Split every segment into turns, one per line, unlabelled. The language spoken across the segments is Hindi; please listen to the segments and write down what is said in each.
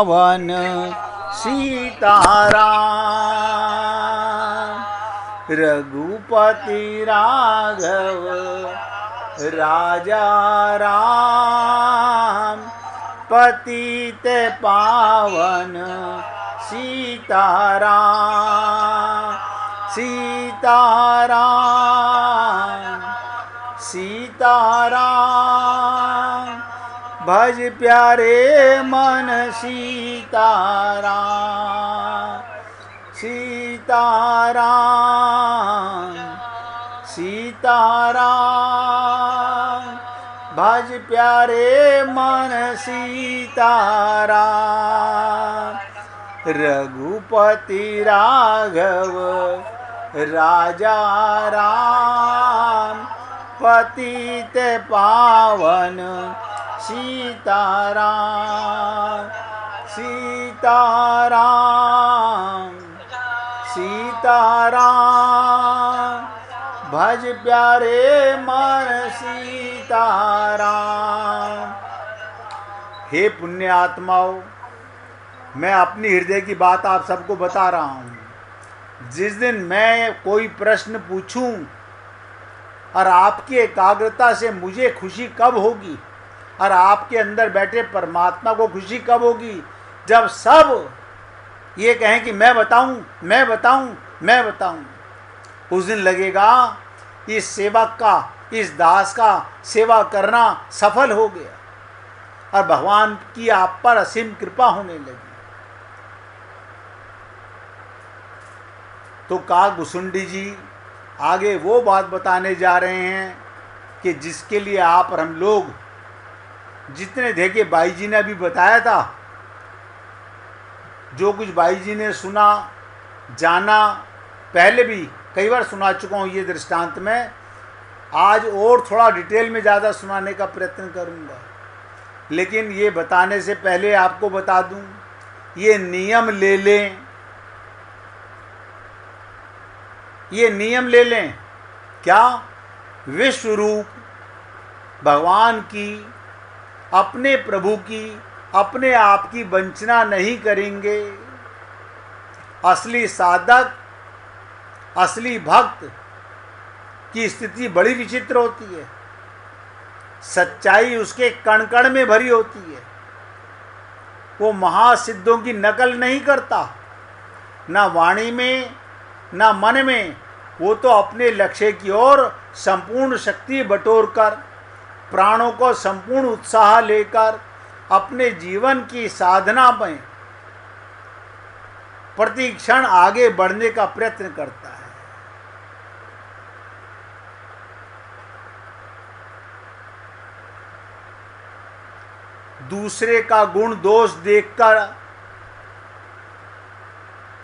पावन सीताराम। रघुपति राघव राजा राम, पतित पावन सीताराम। सीताराम सीताराम, भज प्यारे मन सीताराम। सीताराम सीताराम, भज प्यारे मन सीताराम। रघुपति राघव राजा राम, पतित पावन सीताराम। सीताराम सीताराम, भज प्यारे मन सीताराम। हे पुण्य आत्माओं, मैं अपनी हृदय की बात आप सबको बता रहा हूँ। जिस दिन मैं कोई प्रश्न पूछूं और आपकी एकाग्रता से मुझे खुशी कब होगी, और आपके अंदर बैठे परमात्मा को खुशी कब होगी, जब सब ये कहें कि मैं बताऊं मैं बताऊं मैं बताऊं। उस दिन लगेगा इस सेवक का, इस दास का सेवा करना सफल हो गया और भगवान की आप पर असीम कृपा होने लगी। तो काकभुसुंडी जी आगे वो बात बताने जा रहे हैं कि जिसके लिए आप और हम लोग जितने देखे, बाई जी ने अभी बताया था, जो कुछ बाई जी ने सुना जाना, पहले भी कई बार सुना चुका हूँ ये दृष्टांत में। आज और थोड़ा डिटेल में ज़्यादा सुनाने का प्रयत्न करूँगा, लेकिन ये बताने से पहले आपको बता दूँ, ये नियम ले लें, ये नियम ले लें। क्या? विश्व रूप भगवान की, अपने प्रभु की, अपने आप की वंचना नहीं करेंगे। असली साधक, असली भक्त की स्थिति बड़ी विचित्र होती है। सच्चाई उसके कण कण में भरी होती है। वो महासिद्धों की नकल नहीं करता, ना वाणी में ना मन में। वो तो अपने लक्ष्य की ओर संपूर्ण शक्ति बटोरकर, प्राणों को संपूर्ण उत्साह लेकर अपने जीवन की साधना में प्रति क्षण आगे बढ़ने का प्रयत्न करता है। दूसरे का गुण दोष देखकर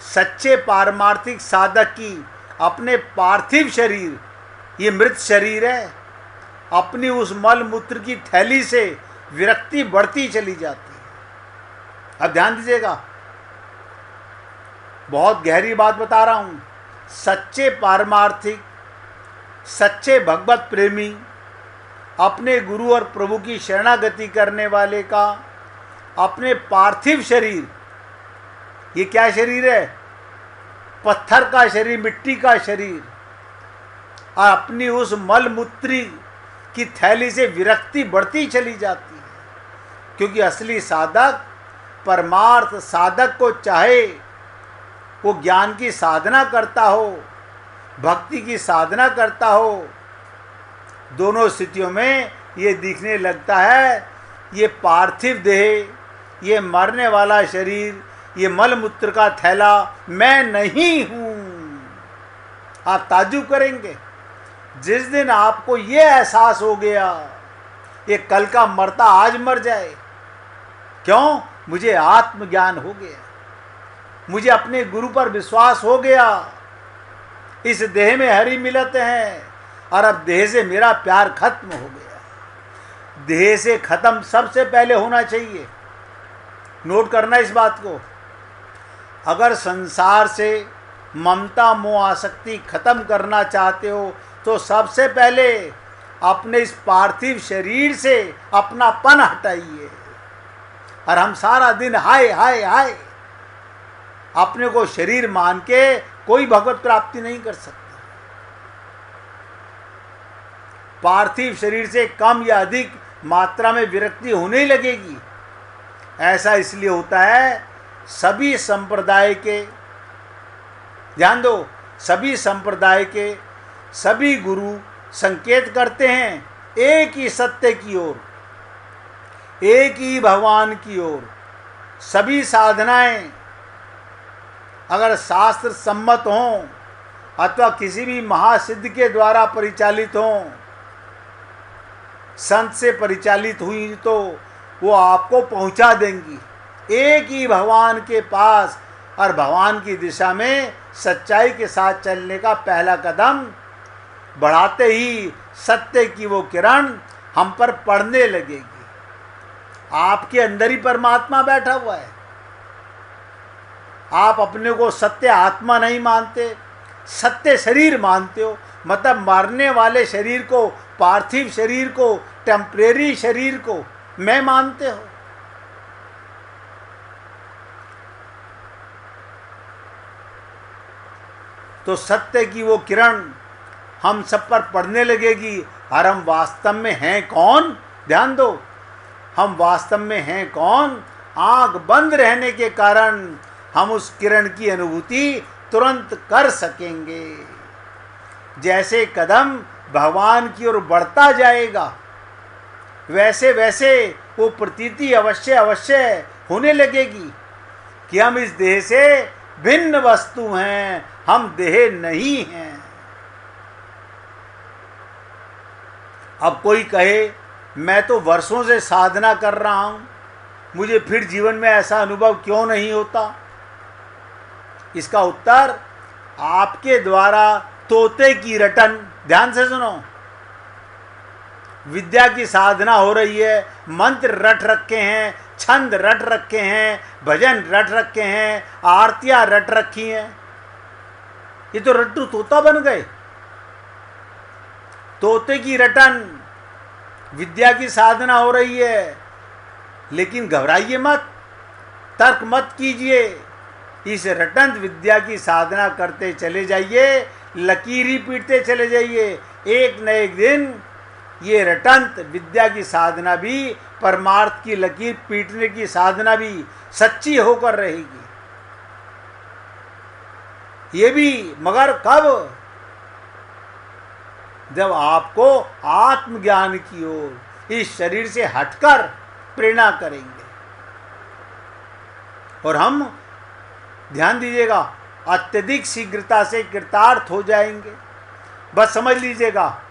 सच्चे पारमार्थिक साधक की अपने पार्थिव शरीर, ये मृत शरीर है, अपनी उस मल मूत्र की थैली से विरक्ति बढ़ती चली जाती है। अब ध्यान दीजिएगा, बहुत गहरी बात बता रहा हूँ। सच्चे पारमार्थिक, सच्चे भगवत प्रेमी, अपने गुरु और प्रभु की शरणागति करने वाले का अपने पार्थिव शरीर, ये क्या शरीर है? पत्थर का शरीर, मिट्टी का शरीर, और अपनी उस मल मूत्री की थैली से विरक्ति बढ़ती चली जाती है। क्योंकि असली साधक, परमार्थ साधक को चाहे वो ज्ञान की साधना करता हो, भक्ति की साधना करता हो, दोनों स्थितियों में ये दिखने लगता है ये पार्थिव देह, ये मरने वाला शरीर, ये मल मूत्र का थैला मैं नहीं हूँ। आप ताज्जुब करेंगे जिस दिन आपको ये एहसास हो गया ये कल का मरता आज मर जाए। क्यों? मुझे आत्मज्ञान हो गया, मुझे अपने गुरु पर विश्वास हो गया, इस देह में हरि मिलत हैं और अब देह से मेरा प्यार खत्म हो गया। देह से खत्म सबसे पहले होना चाहिए। नोट करना इस बात को। अगर संसार से ममता मोह आसक्ति खत्म करना चाहते हो तो सबसे पहले अपने इस पार्थिव शरीर से अपनापन हटाइए। और हम सारा दिन हाय हाय हाय अपने को शरीर मान के कोई भगवत प्राप्ति नहीं कर सकते। पार्थिव शरीर से कम या अधिक मात्रा में विरक्ति होने ही लगेगी। ऐसा इसलिए होता है, सभी संप्रदाय के, ध्यान दो, सभी संप्रदाय के सभी गुरु संकेत करते हैं एक ही सत्य की ओर, एक ही भगवान की ओर। सभी साधनाएं अगर शास्त्र सम्मत हों अथवा किसी भी महासिद्ध के द्वारा परिचालित हों, संत से परिचालित हुई तो वो आपको पहुंचा देंगी एक ही भगवान के पास। और भगवान की दिशा में सच्चाई के साथ चलने का पहला कदम बढ़ाते ही सत्य की वो किरण हम पर पड़ने लगेगी। आपके अंदर ही परमात्मा बैठा हुआ है। आप अपने को सत्य आत्मा नहीं मानते, सत्य शरीर मानते हो। मतलब मरने वाले शरीर को, पार्थिव शरीर को, टेम्परेरी शरीर को मैं मानते हो। तो सत्य की वो किरण हम सब पर पड़ने लगेगी। और हम वास्तव में हैं कौन? ध्यान दो, हम वास्तव में हैं कौन? आंख बंद रहने के कारण हम उस किरण की अनुभूति तुरंत कर सकेंगे। जैसे कदम भगवान की ओर बढ़ता जाएगा, वैसे वैसे वो प्रतीति अवश्य अवश्य होने लगेगी कि हम इस देह से भिन्न वस्तु हैं, हम देह नहीं हैं। अब कोई कहे मैं तो वर्षों से साधना कर रहा हूं, मुझे फिर जीवन में ऐसा अनुभव क्यों नहीं होता? इसका उत्तर, आपके द्वारा तोते की रटन, ध्यान से सुनो, विद्या की साधना हो रही है, मंत्र रट रखे हैं, छंद रट रखे हैं, भजन रट रखे हैं, आरतियां रट रखी हैं। ये तो रट्टू तोता बन गए। तोते की रटन, विद्या की साधना हो रही है, लेकिन घबराइए मत, तर्क मत कीजिए। इस रटंत विद्या की साधना करते चले जाइए, लकीर ही पीटते चले जाइए। एक न एक दिन ये रटंत विद्या की साधना भी, परमार्थ की लकीर पीटने की साधना भी सच्ची होकर रहेगी। ये भी मगर कब? जब आपको आत्मज्ञान की ओर इस शरीर से हटकर प्रेरणा करेंगे। और हम, ध्यान दीजिएगा, अत्यधिक शीघ्रता से कृतार्थ हो जाएंगे। बस समझ लीजिएगा,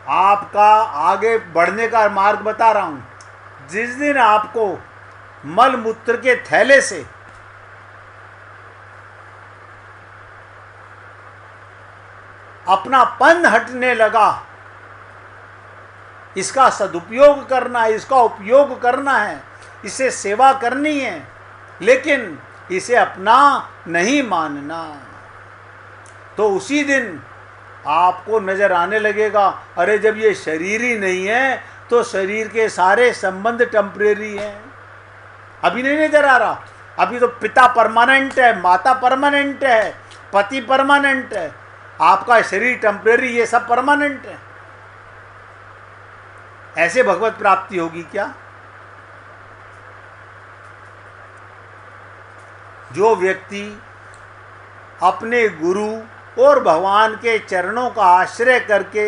आपका आगे बढ़ने का मार्ग बता रहा हूं। जिस दिन आपको मल मूत्र के थैले से अपना पन हटने लगा, इसका सदुपयोग करना है, इसका उपयोग करना है, इसे सेवा करनी है, लेकिन इसे अपना नहीं मानना, तो उसी दिन आपको नजर आने लगेगा, अरे जब ये शरीर ही नहीं है तो शरीर के सारे संबंध टेम्परेरी हैं। अभी नहीं नजर आ रहा। अभी तो पिता परमानेंट है, माता परमानेंट है, पति परमानेंट है, आपका शरीर टेम्परेरी, ये सब परमानेंट है। ऐसे भगवत प्राप्ति होगी क्या? जो व्यक्ति अपने गुरु और भगवान के चरणों का आश्रय करके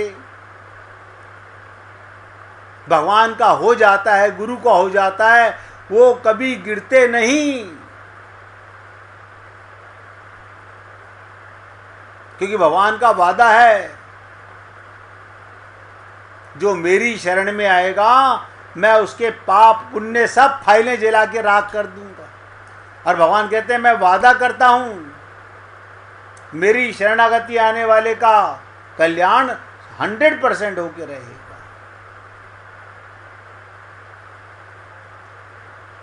भगवान का हो जाता है, गुरु का हो जाता है, वो कभी गिरते नहीं। क्योंकि भगवान का वादा है, जो मेरी शरण में आएगा मैं उसके पाप पुण्य सब फाइलें जला के राख कर दूंगा। और भगवान कहते हैं मैं वादा करता हूं, मेरी शरणागति आने वाले का कल्याण 100% होकर रहेगा।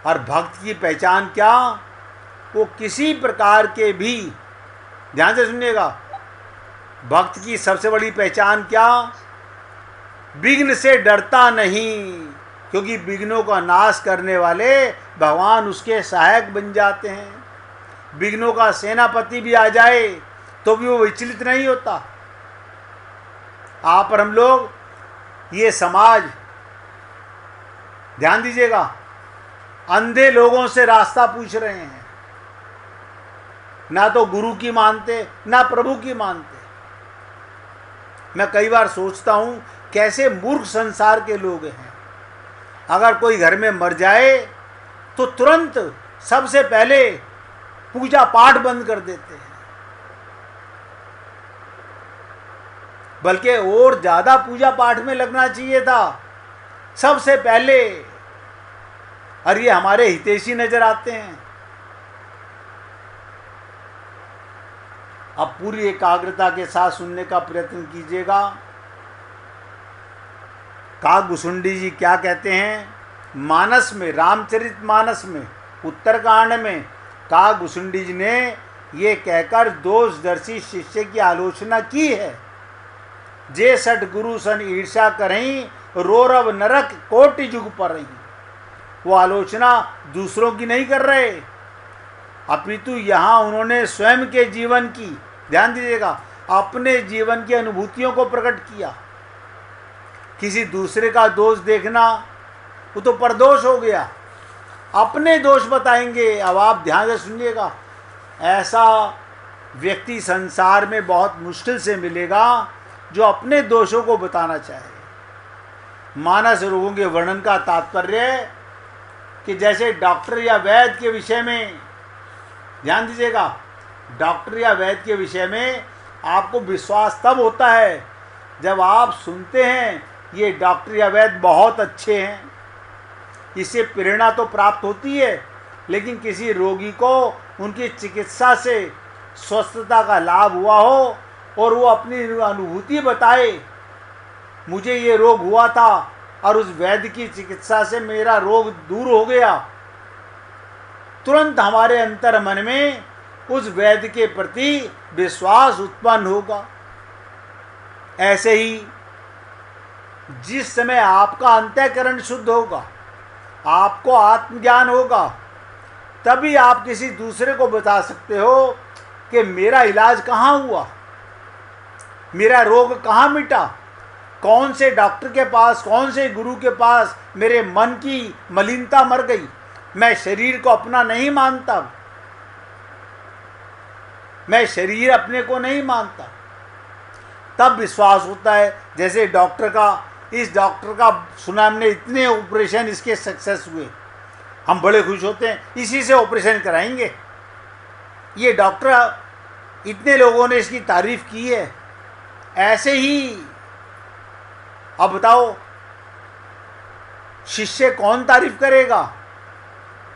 और भक्त की पहचान क्या? वो किसी प्रकार के भी, ध्यान से सुनिएगा, भक्त की सबसे बड़ी पहचान क्या? विघ्न से डरता नहीं, क्योंकि विघ्नों का नाश करने वाले भगवान उसके सहायक बन जाते हैं। विघ्नों का सेनापति भी आ जाए तो भी वो विचलित नहीं होता। आप और हम लोग, ये समाज, ध्यान दीजिएगा, अंधे लोगों से रास्ता पूछ रहे हैं, ना तो गुरु की मानते ना प्रभु की मानते। मैं कई बार सोचता हूं कैसे मूर्ख संसार के लोग हैं। अगर कोई घर में मर जाए तो तुरंत सबसे पहले पूजा पाठ बंद कर देते हैं, बल्कि और ज्यादा पूजा पाठ में लगना चाहिए था सबसे पहले। और ये हमारे हितैषी नजर आते हैं। अब पूरी एकाग्रता के साथ सुनने का प्रयत्न कीजिएगा। काकभुसुंडी जी क्या कहते हैं? मानस में, रामचरितमानस में, उत्तरकांड में काकभुसुंडी जी ने ये कहकर दोषदर्शी शिष्य की आलोचना की है। जे सठ गुरु सन ईर्षा करहीं, रोरव नरक कोटि जुग पर रही। वो आलोचना दूसरों की नहीं कर रहे, अपितु यहाँ उन्होंने स्वयं के जीवन की, ध्यान दीजिएगा, अपने जीवन की अनुभूतियों को प्रकट किया। किसी दूसरे का दोष देखना वो तो परदोष हो गया, अपने दोष बताएंगे। अब आप ध्यान से सुनिएगा, ऐसा व्यक्ति संसार में बहुत मुश्किल से मिलेगा जो अपने दोषों को बताना चाहे। मानस रोगों के वर्णन का तात्पर्य कि जैसे डॉक्टर या वैद्य के विषय में, ध्यान दीजिएगा, डॉक्टर या वैद्य के विषय में आपको विश्वास तब होता है जब आप सुनते हैं ये डॉक्टर या वैद्य बहुत अच्छे हैं। इससे प्रेरणा तो प्राप्त होती है, लेकिन किसी रोगी को उनकी चिकित्सा से स्वस्थता का लाभ हुआ हो और वो अपनी अनुभूति बताए, मुझे ये रोग हुआ था और उस वैद्य की चिकित्सा से मेरा रोग दूर हो गया, तुरंत हमारे अंतर मन में उस वैद्य के प्रति विश्वास उत्पन्न होगा। ऐसे ही जिस समय आपका अंतःकरण शुद्ध होगा, आपको आत्मज्ञान होगा, तभी आप किसी दूसरे को बता सकते हो कि मेरा इलाज कहाँ हुआ, मेरा रोग कहाँ मिटा, कौन से डॉक्टर के पास, कौन से गुरु के पास मेरे मन की मलिनता मर गई। मैं शरीर को अपना नहीं मानता, मैं शरीर अपने को नहीं मानता, तब विश्वास होता है। जैसे डॉक्टर का, इस डॉक्टर का सुना हमने इतने ऑपरेशन इसके सक्सेस हुए, हम बड़े खुश होते हैं, इसी से ऑपरेशन कराएंगे। ये डॉक्टर, इतने लोगों ने इसकी तारीफ की है। ऐसे ही अब बताओ, शिष्य कौन तारीफ करेगा?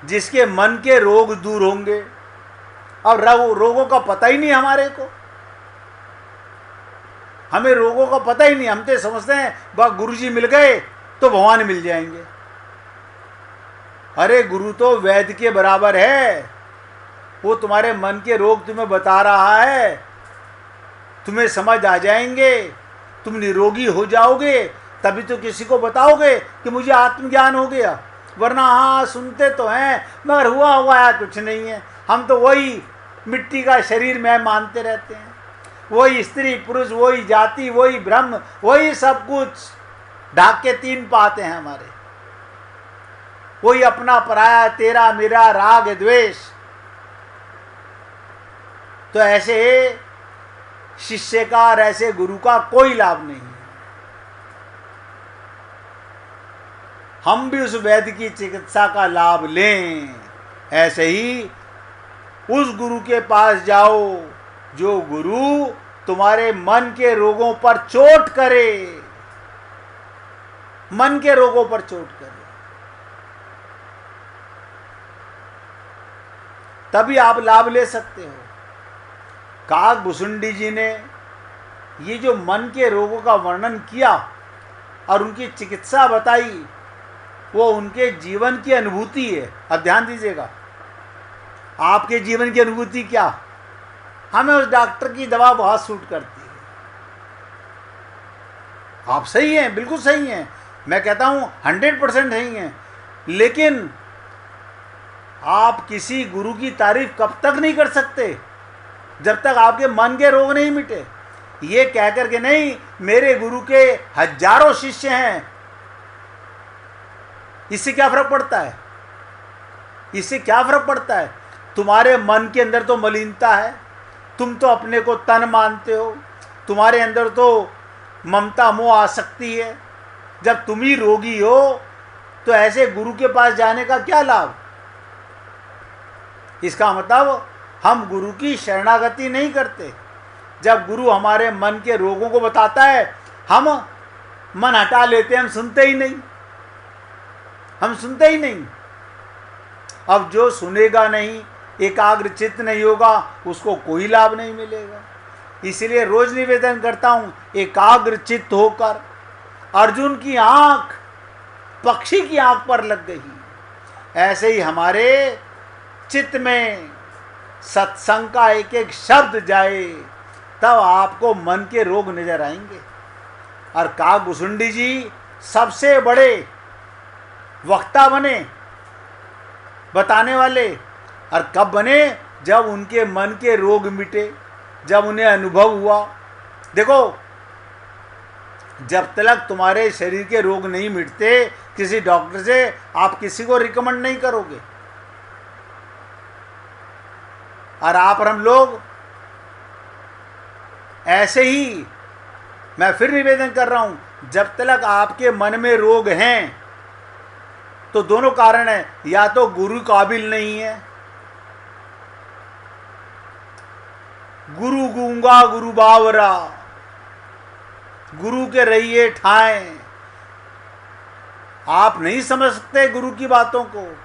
जिसके मन के रोग दूर होंगे। अब रोगों का पता ही नहीं हमारे को, हमें रोगों का पता ही नहीं। हम तो समझते हैं वह गुरुजी मिल गए तो भगवान मिल जाएंगे। अरे गुरु तो वैद्य के बराबर है, वो तुम्हारे मन के रोग तुम्हें बता रहा है, तुम्हें समझ आ जाएंगे, तुम निरोगी हो जाओगे, तभी तो किसी को बताओगे कि मुझे आत्मज्ञान हो गया। वरना हाँ सुनते तो हैं मगर हुआ हुआ है कुछ नहीं है, हम तो वही मिट्टी का शरीर में मानते रहते हैं, वही स्त्री पुरुष, वही जाति, वही ब्रह्म, वही सब कुछ, ढाक के तीन पाते हैं हमारे, वही अपना पराया, तेरा मेरा, राग द्वेष। तो ऐसे शिष्य का और ऐसे गुरु का कोई लाभ नहीं है। हम भी उस वैद्य की चिकित्सा का लाभ लें। ऐसे ही उस गुरु के पास जाओ जो गुरु तुम्हारे मन के रोगों पर चोट करे, मन के रोगों पर चोट करे, तभी आप लाभ ले सकते हो। काकभुसुंडी जी ने ये जो मन के रोगों का वर्णन किया और उनकी चिकित्सा बताई, वो उनके जीवन की अनुभूति है। अब ध्यान दीजिएगा, आपके जीवन की अनुभूति क्या? हमें उस डॉक्टर की दवा बहुत सूट करती है। आप सही हैं, बिल्कुल सही हैं, मैं कहता हूँ 100% नहीं है, लेकिन आप किसी गुरु की तारीफ कब तक नहीं कर सकते जब तक आपके मन के रोग नहीं मिटे। ये कह कर के नहीं मेरे गुरु के हजारों शिष्य हैं, इससे क्या फर्क पड़ता है? इससे क्या फर्क पड़ता है? तुम्हारे मन के अंदर तो मलिनता है, तुम तो अपने को तन मानते हो, तुम्हारे अंदर तो ममता मोह आसक्ति है। जब तुम ही रोगी हो तो ऐसे गुरु के पास जाने का क्या लाभ? इसका मतलब हम गुरु की शरणागति नहीं करते। जब गुरु हमारे मन के रोगों को बताता है, हम मन हटा लेते हैं, हम सुनते ही नहीं। अब जो सुनेगा नहीं, एकाग्र चित्त नहीं होगा, उसको कोई लाभ नहीं मिलेगा। इसलिए रोज निवेदन करता हूं, एकाग्र चित्त होकर अर्जुन की आंख पक्षी की आंख पर लग गई, ऐसे ही हमारे चित्त में सत्संग का एक एक शब्द जाए, तब आपको मन के रोग नजर आएंगे। और कागभूषुंडी जी सबसे बड़े वक्ता बने, बताने वाले। और कब बने? जब उनके मन के रोग मिटे, जब उन्हें अनुभव हुआ। देखो, जब तक तुम्हारे शरीर के रोग नहीं मिटते, किसी डॉक्टर से आप किसी को रिकमेंड नहीं करोगे। और आप और हम लोग ऐसे ही, मैं फिर निवेदन कर रहा हूं, जब तक आपके मन में रोग हैं तो दोनों कारण है, या तो गुरु काबिल नहीं है, गुरु गूंगा गुरु बावरा, गुरु के रहिए ठाएं। आप नहीं समझ सकते गुरु की बातों को।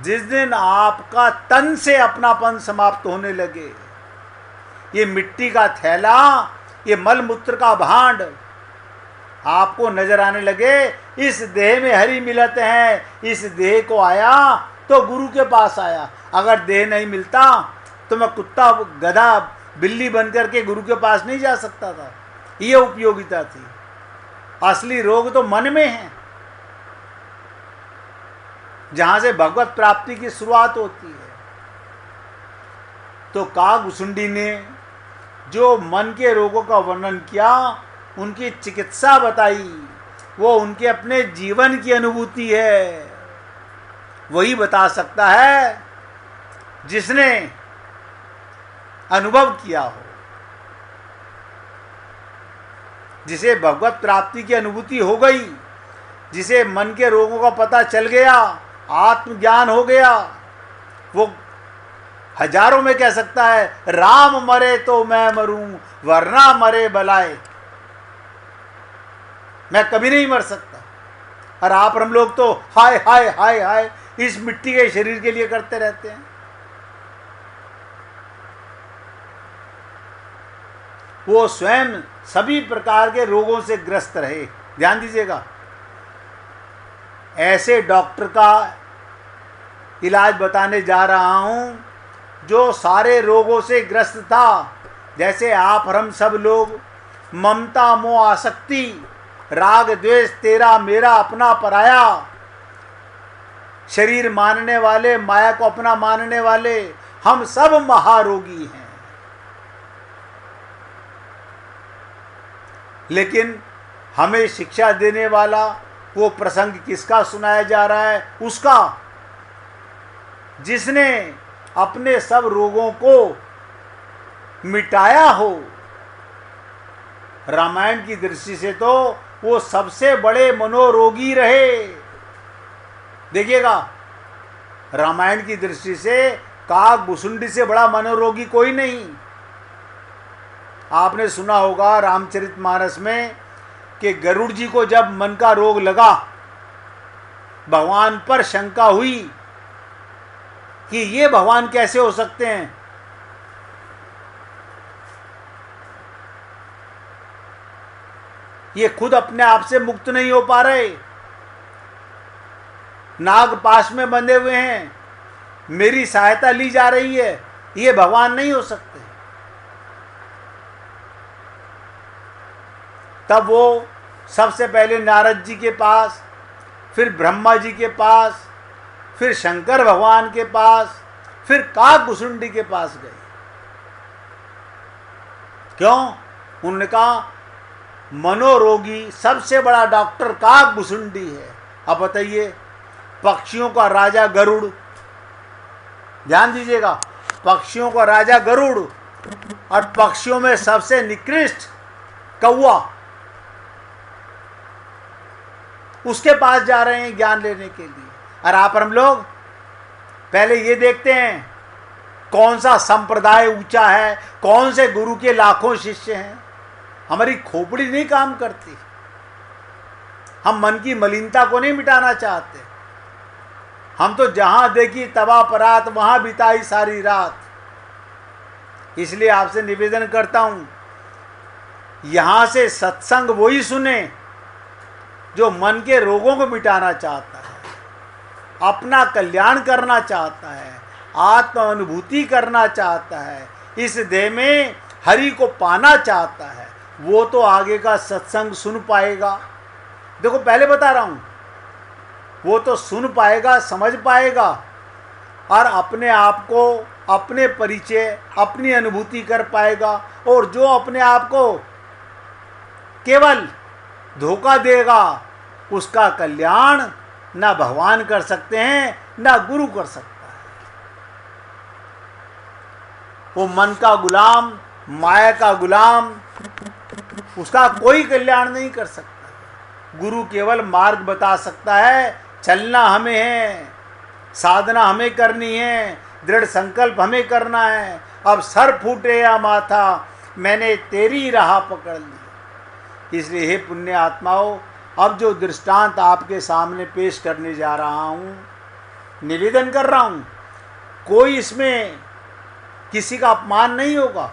जिस दिन आपका तन से अपनापन समाप्त होने लगे, ये मिट्टी का थैला, ये मल मूत्र का भांड आपको नजर आने लगे, इस देह में हरि मिलत हैं, इस देह को आया तो गुरु के पास आया। अगर देह नहीं मिलता तो मैं कुत्ता गधा बिल्ली बन करके गुरु के पास नहीं जा सकता था। ये उपयोगिता थी। असली रोग तो मन में है, जहां से भगवत प्राप्ति की शुरुआत होती है। तो कागभूषुंडी ने जो मन के रोगों का वर्णन किया, उनकी चिकित्सा बताई, वो उनके अपने जीवन की अनुभूति है। वही बता सकता है जिसने अनुभव किया हो, जिसे भगवत प्राप्ति की अनुभूति हो गई, जिसे मन के रोगों का पता चल गया, आत्मज्ञान हो गया। वो हजारों में कह सकता है, राम मरे तो मैं मरूं, वरना मरे बलाए, मैं कभी नहीं मर सकता। और आप और हम लोग तो हाय हाय हाय हाय इस मिट्टी के शरीर के लिए करते रहते हैं। वो स्वयं सभी प्रकार के रोगों से ग्रस्त रहे। ध्यान दीजिएगा, ऐसे डॉक्टर का इलाज बताने जा रहा हूं जो सारे रोगों से ग्रस्त था। जैसे आप और हम सब लोग ममता मोह आसक्ति, राग द्वेष, तेरा मेरा, अपना पराया, शरीर मानने वाले, माया को अपना मानने वाले, हम सब महारोगी हैं। लेकिन हमें शिक्षा देने वाला वो प्रसंग किसका सुनाया जा रहा है? उसका, जिसने अपने सब रोगों को मिटाया हो। रामायण की दृष्टि से तो वो सबसे बड़े मनोरोगी रहे। देखिएगा, रामायण की दृष्टि से कागभूषुंडी से बड़ा मनोरोगी कोई नहीं। आपने सुना होगा रामचरितमानस में कि गरुड़ जी को जब मन का रोग लगा, भगवान पर शंका हुई कि ये भगवान कैसे हो सकते हैं। ये खुद अपने आप से मुक्त नहीं हो पा रहे, नाग पाश में बंधे हुए हैं, मेरी सहायता ली जा रही है, ये भगवान नहीं हो सकते। तब वो सबसे पहले नारद जी के पास फिर ब्रह्मा जी के पास, फिर शंकर भगवान के पास, फिर काकभुसुंडी के पास गए। क्यों? उन्होंने कहा मनोरोगी सबसे बड़ा डॉक्टर काकभुसुंडी है। अब बताइए, पक्षियों का राजा गरुड़, ध्यान दीजिएगा, पक्षियों का राजा गरुड़ और पक्षियों में सबसे निकृष्ट कौवा, उसके पास जा रहे हैं ज्ञान लेने के लिए। और आप और हम लोग पहले ये देखते हैं कौन सा संप्रदाय ऊंचा है, कौन से गुरु के लाखों शिष्य हैं। हमारी खोपड़ी नहीं काम करती। हम मन की मलिनता को नहीं मिटाना चाहते। हम तो जहां देखी तवा परात वहां बिताई सारी रात। इसलिए आपसे निवेदन करता हूं, यहां से सत्संग वही सुने जो मन के रोगों को मिटाना चाहता है, अपना कल्याण करना चाहता है, आत्म अनुभूति करना चाहता है, इस देह में हरि को पाना चाहता है। वो तो आगे का सत्संग सुन पाएगा। देखो पहले बता रहा हूं, वो तो सुन पाएगा, समझ पाएगा और अपने आप को, अपने परिचय, अपनी अनुभूति कर पाएगा। और जो अपने आप को केवल धोखा देगा, उसका कल्याण ना भगवान कर सकते हैं, ना गुरु कर सकता है। वो मन का गुलाम, माया का गुलाम, उसका कोई कल्याण नहीं कर सकता। गुरु केवल मार्ग बता सकता है, चलना हमें है, साधना हमें करनी है, दृढ़ संकल्प हमें करना है। अब सर फूटे या माथा, मैंने तेरी राह पकड़ ली। इसलिए हे पुण्य आत्माओं, अब जो दृष्टांत आपके सामने पेश करने जा रहा हूँ, निवेदन कर रहा हूँ, कोई इसमें किसी का अपमान नहीं होगा।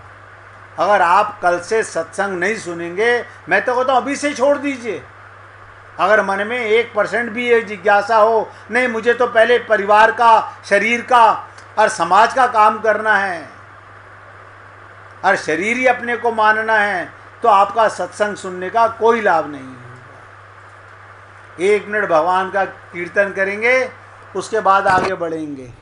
अगर आप कल से सत्संग नहीं सुनेंगे, मैं तो कहता हूँ अभी से छोड़ दीजिए। अगर मन में 1% भी ये जिज्ञासा हो, नहीं मुझे तो पहले परिवार का, शरीर का और समाज का काम करना है और शरीर ही अपने को मानना है, तो आपका सत्संग सुनने का कोई लाभ नहीं होगा। 1 मिनट भगवान का कीर्तन करेंगे, उसके बाद आगे बढ़ेंगे।